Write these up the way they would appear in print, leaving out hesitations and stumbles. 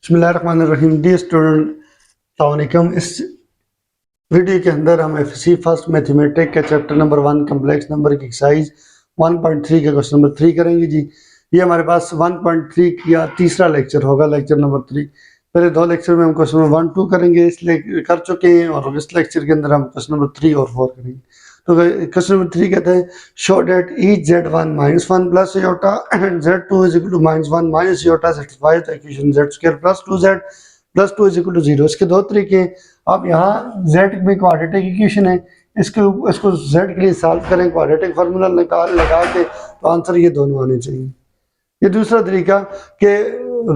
बिस्मिल्लाहिर्रहमानिर्रहीम। Dear student, अस्सलाम वालेकुम। इस वीडियो के अंदर हम एफएससी फर्स्ट मैथमेटिक्स के चैप्टर नंबर 1 कम्प्लेक्स नंबर की एक्सरसाइज 1.3 का क्वेश्चन नंबर 3 करेंगे जी। ये हमारे पास 1.3 का तीसरा लेक्चर होगा, लेक्चर नंबर 3। पहले दो लेक्चर में हम क्वेश्चन नंबर 1, 2 करेंगे, इसलिए कर चुके हैं, और इस लेक्चर के अंदर हम क्वेश्चन नंबर 3 और 4 करेंगे। तो क्वेश्चन नंबर 3 कहते हैं, show that each z1 -1 plus iota and z2 is equal to -1 minus iota satisfies the equation z square plus 2z plus 2 is equal to 0। इसके दो तरीके हैं। अब यहाँ z में क्वाड्रेटिक इक्वेशन है, इसको z के लिए सॉल्व करें, क्वाड्रेटिक फार्मूला लगा के, तो आंसर ये दोनों आने चाहिए। ये दूसरा तरीका कि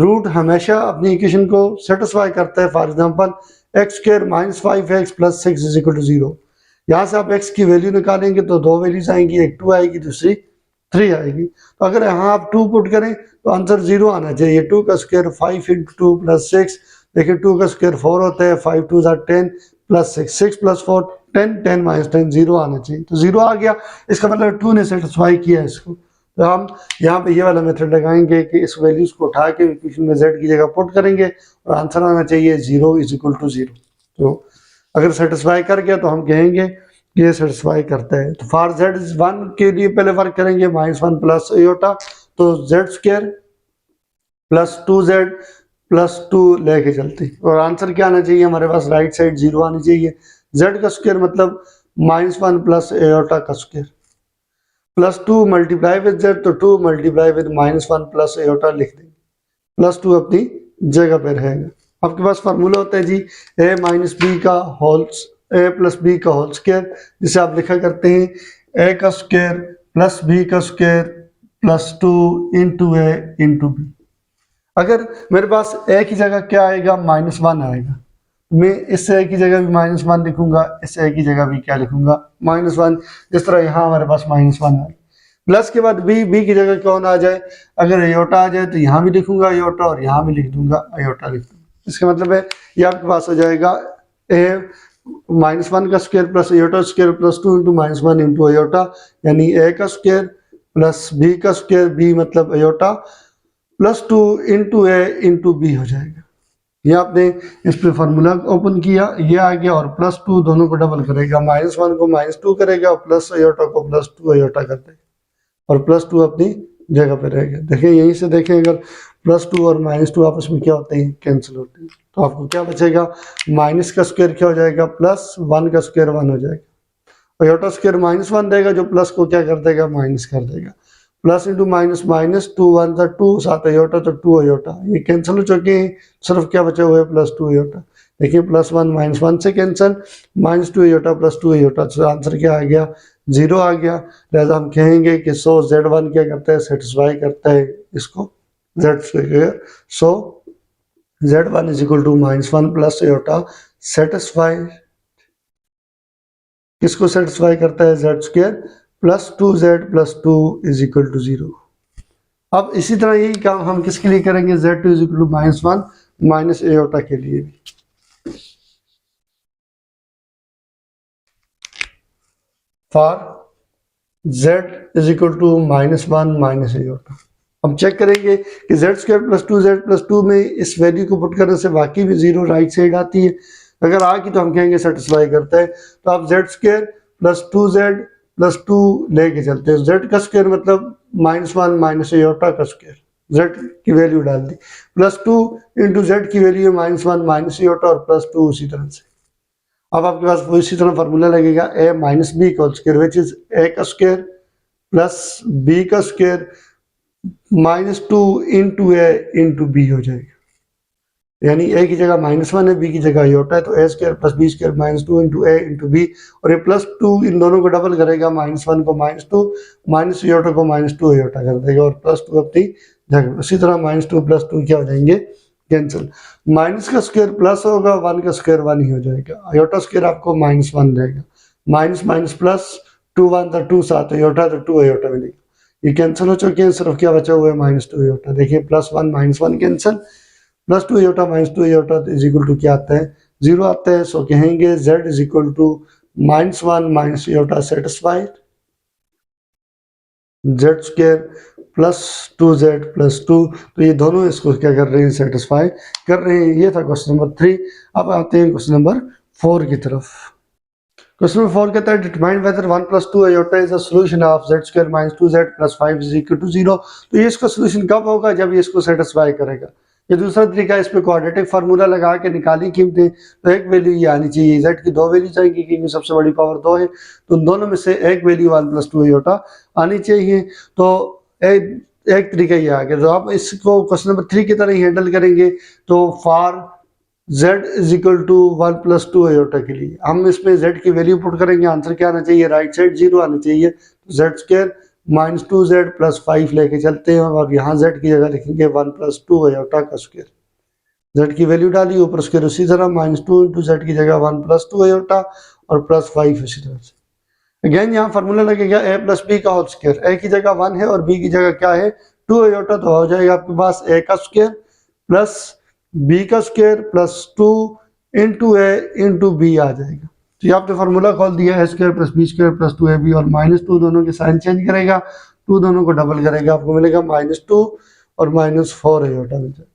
रूट हमेशा अपनी इक्वेशन को सेटिस्फाई करता है। For example X square minus 5x plus 6 is equal to 0। यहाँ से आप x की वैल्यू निकालेंगे तो दो वैल्यूज आएंगी, एक 2 आएगी, दूसरी 3 आएगी। तो अगर यहाँ आप 2 पुट करें तो आंसर 0 आना चाहिए। 2 का स्क्वायर 5 इंटू 2 प्लस 6, देखिए 2 का स्क्वायर 4 होता है, 5 2 10 प्लस 6 प्लस 4 10, 10 माइनस 10 0 आना चाहिए। तो 0 आ गया, इसका मतलब 2 ने सेटिस्फाई किया इसको। तो हम यहाँ पे ये वाला मेथड लगाएंगे कि इस वैल्यूज को उठा के इक्वेशन में z की जगह पुट करेंगे और आंसर आना चाहिए 0 इज इक्वल टू 0। तो अगर सेटिस्फाई कर गया तो हम कहेंगे कि ये सेटिस्फाई करता है। तो फॉर z1 के लिए पहले वर्क करेंगे, -1 प्लस iota, तो z square plus 2z plus 2 लेके चलते, और आंसर क्या आना चाहिए हमारे पास, राइट साइड 0 आनी चाहिए। z का स्क्वायर मतलब -1 प्लस iota का square plus 2 multiply with z, तो 2 मल्टीप्लाई विद -1 प्लस iota लिख देंगे, प्लस 2 अपनी जगह पे रहेगा। आपके पास फार्मूला होता है जी a माइनस बी का होल, a प्लस बी का होल स्क्वायर, जिसे आप लिखा करते हैं a का स्क्वायर प्लस b का square plus 2 into a into B. अगर मेरे पास a की जगह क्या आएगा, -1 आएगा, मैं इस a की जगह भी -1 लिखूंगा, इस a की जगह भी क्या लिखूंगा, -1। जिस तरह यहाँ हमारे पास -1 आए, प्लस के बाद b की जगह कौन आ जाए, अगर आयोटा आ जाए तो यहाँ भी लिखूंगा आयोटा और यहाँ भी लिख दूंगा आयोटा लिख दूंगा। इसका मतलब है ये आपके पास हो जाएगा a -1 का square plus iota square plus 2 into -1 into iota, यानी a का स्क्वायर प्लस b का स्क्वायर, b मतलब iota, plus 2 into a into B हो जाएगा। ये आपने इस पे फार्मूला ओपन किया, ये आ गया, और प्लस 2 दोनों को डबल करेगा, -1 को -2 करेगा और प्लस आयोटा को प्लस 2 आयोटा कर देगा, और प्लस 2 अपनी जगह पे रहेगा। देखिए यहीं से देखें, अगर प्लस 2 और -2 आपस में क्या होते हैं, कैंसिल होते हैं, तो आपको क्या बचेगा, माइनस का स्क्वायर क्या हो जाएगा, प्लस 1 का स्क्वायर 1 हो जाएगा। आयोटा स्क्वायर -1 देगा जो प्लस को क्या कर देगा, माइनस कर देगा। प्लस इंटू माइनस माइनस, 2 1 था 2, साथ आयोटा तो 2 आयोटा, ये कैंसिल हो चुके हैं, सिर्फ क्या बचा हुआ है, प्लस 2 आयोटा। देखिए +1 -1 से कैंसिल, -2 आयोटा प्लस 2 आयोटा, तो आंसर क्या आ गया, 0 आ गया। लिहाजा हम कहेंगे कि सो z1 क्या करता है, सेटिस्फाई करता है इसको, z square. So z1 is equal to -1 plus iota satisfy, किसको सेटिस्फाई करता है, z square plus 2z plus 2 is equal to 0। अब इसी तरह यही काम हम किसके लिए करेंगे, z2 is equal to -1 minus iota के लिए भी। For z is equal to -1 minus iota, हम चेक करेंगे कि z square plus 2z plus 2 में इस वैल्यू को पुट करने से वाकई भी 0 राइट साइड आती है। अगर आ गई तो हम कहेंगे सेटिस्फाई करता है। तो आप z square plus 2z plus 2 लेके चलते हैं, z का स्क्वायर मतलब -1 माइनस आयोटा का स्क्वायर, z की वैल्यू डाल दी, प्लस 2 इंटू z की वैल्यू है -1 माइनस आयोटा और प्लस 2 उसी तरह से। अब आपके पास वो इसी तरह फार्मूला लगेगा a माइनस बी का स्क्वायर विच इज a का स्क्वायर प्लस b का square -2 into a into B हो जाएगा, यानी a की जगह -1 है, b की जगह आयोटा है, तो a square plus b square -2 into a into B, और ये प्लस 2 इन दोनों को डबल करेगा, -1 को -2 माइनस आयोटा को -2 आयोटा कर देगा, और प्लस 2 अपनी जगह। उसी तरह -2 प्लस 2 क्या हो जाएंगे, कैंसिल। माइनस का स्क्वायर प्लस होगा, 1 का स्क्वायर 1 ही हो जाएगा, आयोटा स्क्वायर आपको -1 देगा, माइनस माइनस प्लस 2 1 था 2, साथ आयोटा तो 2 आयोटा मिलेगा, ये कैंसिल हो चुके हैं, सिर्फ क्या बचा हुआ है, -2 आयोटा। देखिए +1 -1 cancel, plus 2 iota minus 2 iota is equal to क्या आता है, 0 आता है। सो कहेंगे z is equal to -1 minus iota satisfied, z square plus 2z plus 2, तो ये दोनों इसको क्या कर रहे हैं, सेटिस्फाई कर रहे हैं। ये था क्वेश्चन नंबर 3। अब आते हैं क्वेश्चन नंबर 4 की तरफ। क्वेश्चन नंबर 4 कहता है determine whether 1 plus 2 iota is a solution of z square minus 2z plus 5 is equal to 0। तो ये इसका सॉल्यूशन कब होगा, जब ये इसको सेटिस्फाई करेगा। ये दूसरा तरीका, इस पे क्वाड्रेटिक फार्मूला लगा के निकाली कीमतें, तो एक वैल्यू ये आनी चाहिए, z की 2 वैल्यू चाहिए क्योंकि सबसे बड़ी पावर 2 है, तो दोनों में से एक वैल्यू 1 प्लस 2 आयोटा आनी चाहिए। तो एक तरीका ये आ गया। तो आप इसको क्वेश्चन नंबर 3 की तरह ही हैंडल करेंगे। तो for z is equal to 1 plus 2 iota के लिए हम इसमें z की वैल्यू पुट करेंगे। आंसर क्या आना चाहिए, राइट साइड 0 आनी चाहिए। z square minus 2z plus 5 लेके चलते हैं और यहाँ z की जगह लिखेंगे 1 प्लस 2 आयोटा का स्क्वायर। z की वैल्यू डाली, ऊपर स्क्वायर उसी तरह माइनस 2 इंटू z की जगह 1 प्लस 2 आयोटा और प्लस 5 इसी तरह से। अगेन यहाँ फार्मूला लगेगा a प्लस बी का होल स्क्वायर। a की जगह 1 है और b की जगह क्या है 2 आयोटा, तो हो जाएगा आपके पास a का स्क्वायर प्लस b का square plus 2 into a into B आ जाएगा। तो ये आपने फार्मूला खोल दिया, a square plus B square plus 2ab और माइनस 2 दोनों के साइन चेंज करेगा, 2 दोनों को डबल करेगा, आपको मिलेगा माइनस 2 और माइनस 4 आयोटा मिल जाएगा,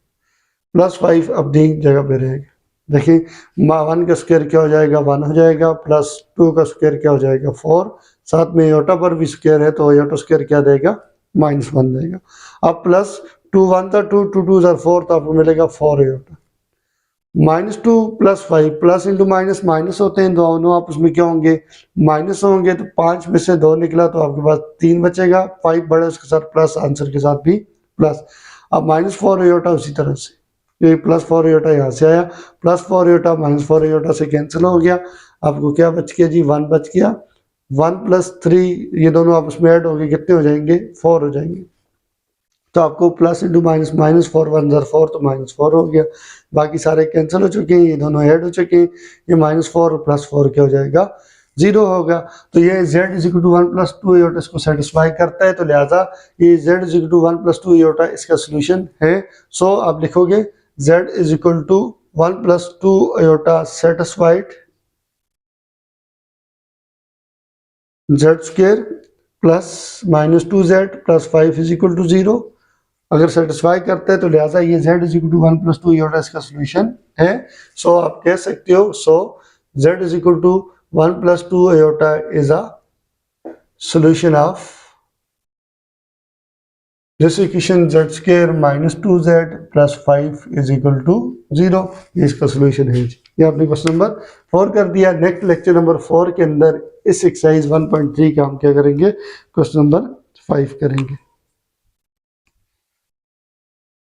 प्लस 5 अपनी जगह पे रहेगा। देखिए 1 का स्क्वायर क्या हो जाएगा 1 हो जाएगा, प्लस 2 का स्क्वायर क्या हो जाएगा 4, साथ में आयोटा पर भी स्क्वायर है तो आयोटा स्क्वायर क्या देगा माइनस 1 देगा। अब प्लस 2 1 था 2 2 2 4, तो आपको मिलेगा 4 iota. Minus 2 plus 5, plus into minus minus होते हैं दोनों, आप उसमें क्या होंगे माइनस होंगे, तो 5 में से 2 निकला तो आपके पास 3 बचेगा, 5 बड़े उसके साथ प्लस, आंसर के साथ भी प्लस। अब माइनस 4 आयोटा उसी तरह से, ये प्लस 4 आयोटा यहाँ से आया, प्लस 4 आयोटा माइनस 4 आयोटा से कैंसिल हो गया, आपको क्या बच गया जी 1 बच गया। 1 प्लस 3 ये दोनों आपस में ऐड हो गए, कितने हो जाएंगे 4 हो जाएंगे। तो आपको प्लस इंटू माइनस माइनस 4 1 ज़र 4, तो माइनस 4 हो गया। बाकी सारे कैंसिल हो चुके हैं, ये दोनों ऐड हो चुके हैं, ये माइनस 4 और प्लस 4 क्या हो जाएगा 0 होगा। तो ये z is equal to 1 plus 2 iota इसको सेटिस्फाई करता है, तो लिहाजा ये z is equal to 1 plus 2 iota इसका सोल्यूशन है। सो आप लिखोगे z is equal to 1 plus 2 iota satisfied z square plus minus 2z plus 5 is equal to 0। अगर सेटिस्फाई करते हैं तो लिहाजा ये z is equal to 1 plus 2 iota इसका सोल्यूशन है। सो आप कह सकते हो, so z is equal to 1 plus 2 iota is a solution of this equation z square minus 2z plus 5 is equal to 0। ये इसका सोल्यूशन है। ये आपने क्वेश्चन नंबर 4 कर दिया। नेक्स्ट लेक्चर नंबर 4 के अंदर इस एक्सरसाइज 1.3 का हम क्या करेंगे, क्वेश्चन नंबर 5 करेंगे।